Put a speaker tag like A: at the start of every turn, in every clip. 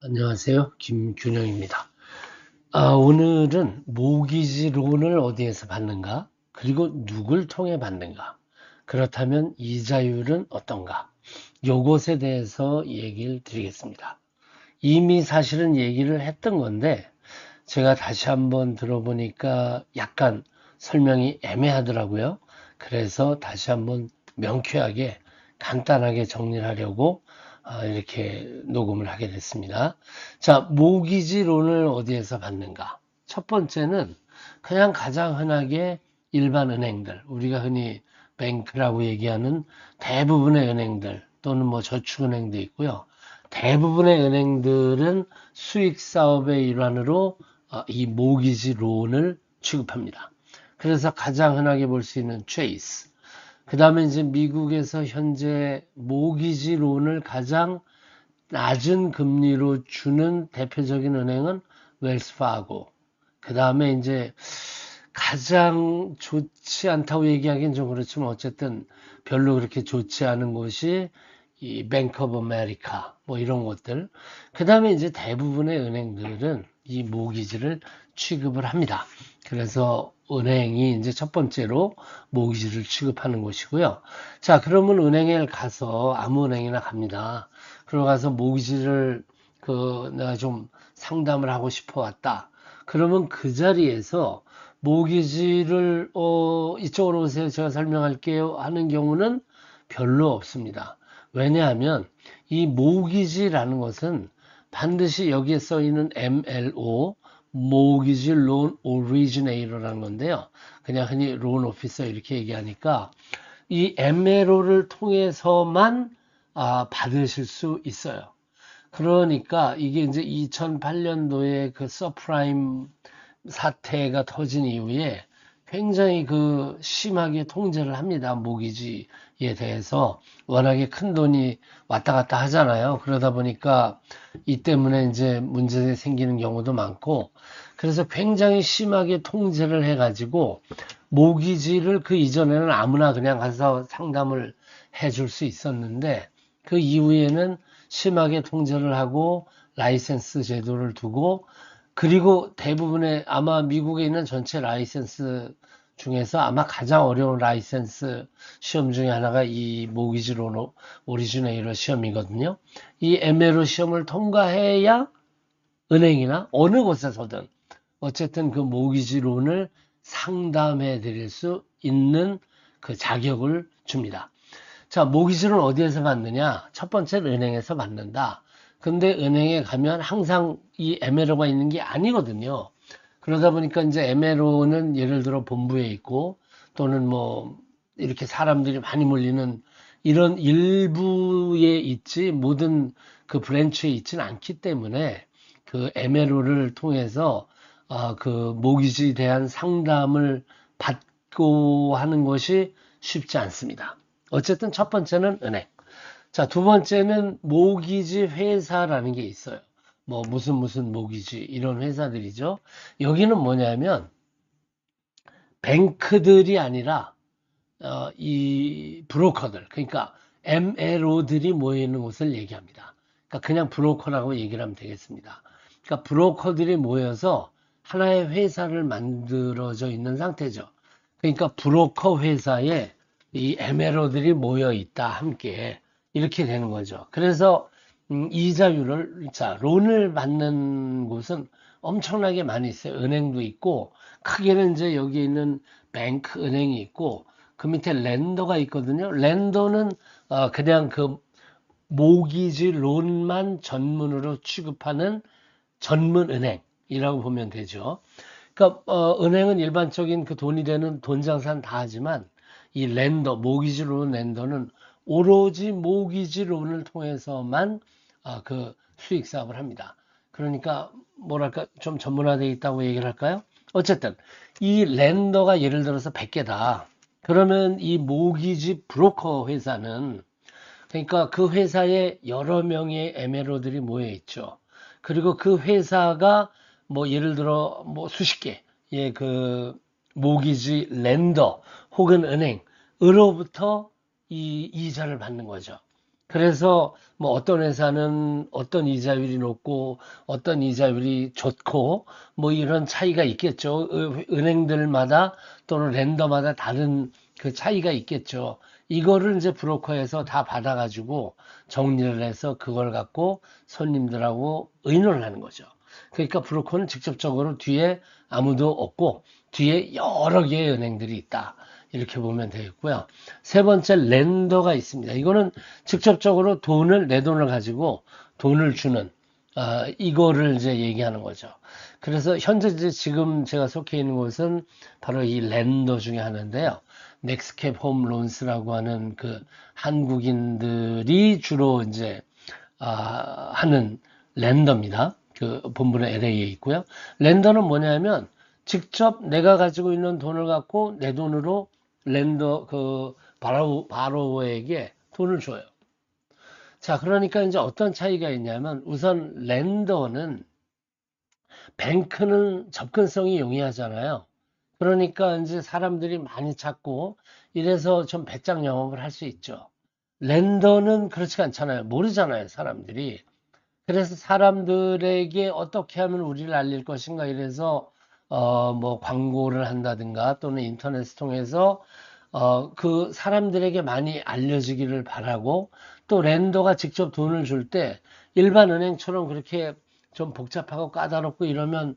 A: 안녕하세요. 김균영입니다. 오늘은 모기지론을 어디에서 받는가? 그리고 누굴 통해 받는가? 그렇다면 이자율은 어떤가? 요것에 대해서 얘기를 드리겠습니다. 이미 사실은 얘기를 했던 건데 제가 다시 한번 들어보니까 약간 설명이 애매하더라고요. 그래서 다시 한번 명쾌하게 간단하게 정리를 하려고 이렇게 녹음을 하게 됐습니다. 자, 모기지론을 어디에서 받는가? 첫 번째는 그냥 가장 흔하게 일반 은행들, 우리가 흔히 뱅크라고 얘기하는 대부분의 은행들 또는 뭐 저축은행도 있고요. 대부분의 은행들은 수익 사업의 일환으로 이 모기지 론을 취급합니다. 그래서 가장 흔하게 볼 수 있는 체이스. 그 다음에 이제 미국에서 현재 모기지 론을 가장 낮은 금리로 주는 대표적인 은행은 웰스 파고. 그 다음에 이제 가장 좋지 않다고 얘기하기는 좀 그렇지만 어쨌든 별로 그렇게 좋지 않은 곳이 이 뱅크 오브 아메리카 뭐 이런 것들. 그 다음에 이제 대부분의 은행들은 이 모기지를 취급을 합니다. 그래서 은행이 이제 첫 번째로 모기지를 취급하는 곳이고요. 자, 그러면 은행에 가서 아무 은행이나 갑니다. 그러고 가서 모기지를 내가 좀 상담을 하고 싶어 왔다. 그러면 그 자리에서 모기지를 이쪽으로 오세요. 제가 설명할게요. 하는 경우는 별로 없습니다. 왜냐하면 이 모기지라는 것은 반드시 여기에 써 있는 MLO, Mortgage Loan Originator라는 건데요. 그냥 흔히 론 오피서 이렇게 얘기하니까 이 MLO를 통해서만 받으실 수 있어요. 그러니까 이게 이제 2008년도에 그 서프라임 사태가 터진 이후에 굉장히 심하게 통제를 합니다. 모기지에 대해서. 워낙에 큰 돈이 왔다 갔다 하잖아요. 그러다 보니까 이 때문에 이제 문제 생기는 경우도 많고, 그래서 굉장히 심하게 통제를 해가지고 모기지를 그 이전에는 아무나 그냥 가서 상담을 해줄 수 있었는데 그 이후에는 심하게 통제를 하고 라이센스 제도를 두고, 그리고 대부분의 아마 미국에 있는 전체 라이센스 중에서 아마 가장 어려운 라이센스 시험 중에 하나가 이 모기지 론 오리지네이터 시험이거든요. 이 MLO 시험을 통과해야 은행이나 어느 곳에서든 어쨌든 그 모기지 론을 상담해 드릴 수 있는 그 자격을 줍니다. 자, 모기지는 어디에서 받느냐? 첫 번째는 은행에서 받는다. 근데 은행에 가면 항상 이 MLO가 있는 게 아니거든요. 그러다 보니까 이제 MLO는 예를 들어 본부에 있고 또는 뭐 이렇게 사람들이 많이 몰리는 이런 일부에 있지 모든 그 브랜치에 있지는 않기 때문에 그 MLO를 통해서 그 모기지에 대한 상담을 받고 하는 것이 쉽지 않습니다. 어쨌든 첫 번째는 은행. 자, 두 번째는 모기지 회사라는 게 있어요. 뭐 무슨 모기지 이런 회사들이죠. 여기는 뭐냐면 뱅크들이 아니라 이 브로커들, 그러니까 MLO들이 모여 있는 곳을 얘기합니다. 그러니까 그냥 브로커라고 얘기를 하면 되겠습니다. 그러니까 브로커들이 모여서 하나의 회사를 만들어져 있는 상태죠. 그러니까 브로커 회사에 이 MLO들이 모여 있다 함께 이렇게 되는 거죠. 그래서 이자율을 자 론을 받는 곳은 엄청나게 많이 있어요. 은행도 있고 크게는 이제 여기 있는 뱅크 은행이 있고 그 밑에 랜더가 있거든요. 랜더는 그냥 그 모기지 론만 전문으로 취급하는 전문 은행이라고 보면 되죠. 그러니까 은행은 일반적인 그 돈이 되는 돈 장사는 다 하지만 이 랜더, 모기지 론 랜더는 오로지 모기지 론을 통해서만 그 수익 사업을 합니다. 그러니까 뭐랄까 좀 전문화되어 있다고 얘기를 할까요? 어쨌든 이 랜더가 예를 들어서 100개다. 그러면 이 모기지 브로커 회사는 그러니까 그 회사에 여러 명의 MLO들이 모여 있죠. 그리고 그 회사가 뭐 예를 들어 뭐 수십 개의 그 모기지 랜더 혹은 은행으로부터 이 이자를 받는 거죠. 그래서 뭐 어떤 회사는 어떤 이자율이 높고 어떤 이자율이 좋고 뭐 이런 차이가 있겠죠. 은행들마다 또는 랜더마다 다른 그 차이가 있겠죠. 이거를 이제 브로커에서 다 받아가지고 정리를 해서 그걸 갖고 손님들하고 의논을 하는 거죠. 그러니까 브로커는 직접적으로 뒤에 아무도 없고 뒤에 여러 개의 은행들이 있다. 이렇게 보면 되겠고요. 세 번째 렌더가 있습니다. 이거는 직접적으로 내 돈을 가지고 돈을 주는 이거를 이제 얘기하는 거죠. 그래서 현재 이제 지금 제가 속해 있는 곳은 바로 이 렌더 중에 하나인데요. 넥스캡 홈론스라고 하는 그 한국인들이 주로 이제 하는 렌더입니다. 그 본부는 LA에 있고요. 렌더는 뭐냐면 직접 내가 가지고 있는 돈을 갖고 내 돈으로 렌더 그 바로워에게 돈을 줘요. 자, 그러니까 이제 어떤 차이가 있냐면 우선 렌더는 뱅크는 접근성이 용이하잖아요. 그러니까 이제 사람들이 많이 찾고 이래서 좀 배짱 영업을 할 수 있죠. 렌더는 그렇지가 않잖아요. 모르잖아요, 사람들이. 그래서 사람들에게 어떻게 하면 우리를 알릴 것인가 이래서 뭐 광고를 한다든가 또는 인터넷을 통해서 그 사람들에게 많이 알려지기를 바라고 또 렌더가 직접 돈을 줄 때 일반 은행처럼 그렇게 좀 복잡하고 까다롭고 이러면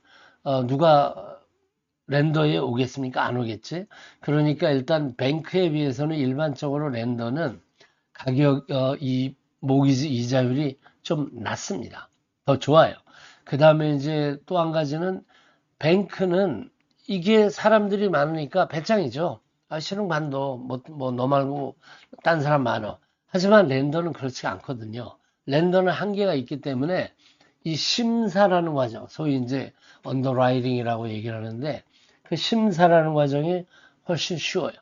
A: 누가 렌더에 오겠습니까? 안 오겠지. 그러니까 일단 뱅크에 비해서는 일반적으로 렌더는 이 모기지 이자율이 좀 낮습니다. 더 좋아요. 그 다음에 이제 또 한 가지는 뱅크는 이게 사람들이 많으니까 배짱이죠. 신흥 반도 뭐 너 말고 딴 사람 많어. 하지만 랜더는 그렇지 않거든요. 랜더는 한계가 있기 때문에 이 심사라는 과정, 소위 이제 언더라이팅이라고 얘기를 하는데 그 심사라는 과정이 훨씬 쉬워요.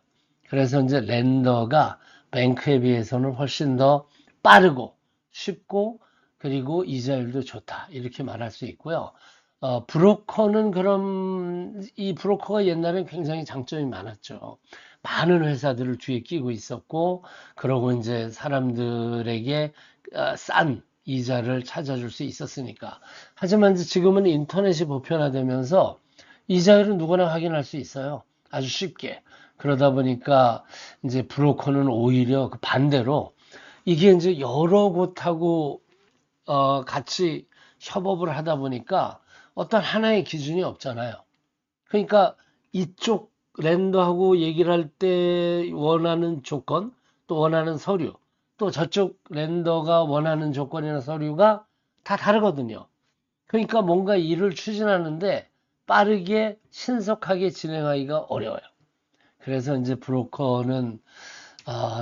A: 그래서 이제 랜더가 뱅크에 비해서는 훨씬 더 빠르고 쉽고 그리고 이자율도 좋다. 이렇게 말할 수 있고요. 브로커는 그럼 이 브로커가 옛날에 굉장히 장점이 많았죠. 많은 회사들을 뒤에 끼고 있었고, 그러고 이제 사람들에게 싼 이자를 찾아줄 수 있었으니까. 하지만 이제 지금은 인터넷이 보편화되면서 이자율은 누구나 확인할 수 있어요. 아주 쉽게. 그러다 보니까 이제 브로커는 오히려 그 반대로 이게 이제 여러 곳하고 같이 협업을 하다 보니까 어떤 하나의 기준이 없잖아요. 그러니까 이쪽 랜더하고 얘기를 할 때 원하는 조건, 또 원하는 서류, 또 저쪽 랜더가 원하는 조건이나 서류가 다 다르거든요. 그러니까 뭔가 일을 추진하는데 빠르게 신속하게 진행하기가 어려워요. 그래서 이제 브로커는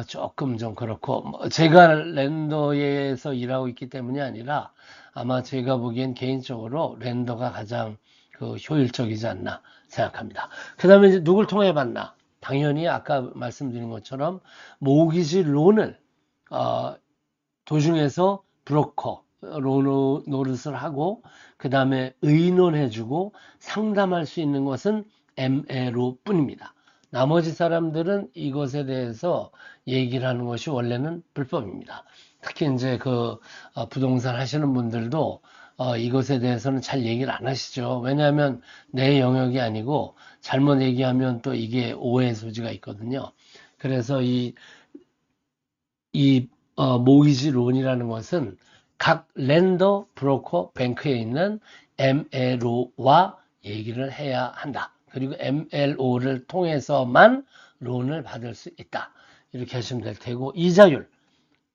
A: 조금 좀 그렇고 제가 랜더에서 일하고 있기 때문이 아니라 아마 제가 보기엔 개인적으로 랜더가 가장 그 효율적이지 않나 생각합니다. 그 다음에 이제 누굴 통해 받나? 당연히 아까 말씀드린 것처럼 모기지 론을 도중에서 브로커 노릇을 하고 그 다음에 의논해주고 상담할 수 있는 것은 MLO 뿐입니다. 나머지 사람들은 이것에 대해서 얘기를 하는 것이 원래는 불법입니다. 특히 이제 그 부동산 하시는 분들도 이것에 대해서는 잘 얘기를 안 하시죠. 왜냐하면 내 영역이 아니고 잘못 얘기하면 또 이게 오해 소지가 있거든요. 그래서 이 모기지 론이라는 것은 각 랜더, 브로커, 뱅크에 있는 MLO와 얘기를 해야 한다. 그리고 MLO를 통해서만 론을 받을 수 있다. 이렇게 하시면 될 테고 이자율.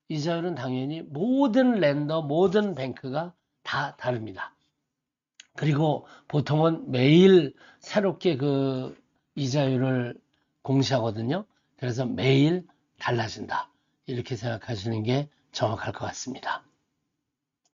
A: 이자율은 당연히 모든 랜더, 모든 뱅크가 다 다릅니다. 그리고 보통은 매일 새롭게 그 이자율을 공시하거든요. 그래서 매일 달라진다. 이렇게 생각하시는 게 정확할 것 같습니다.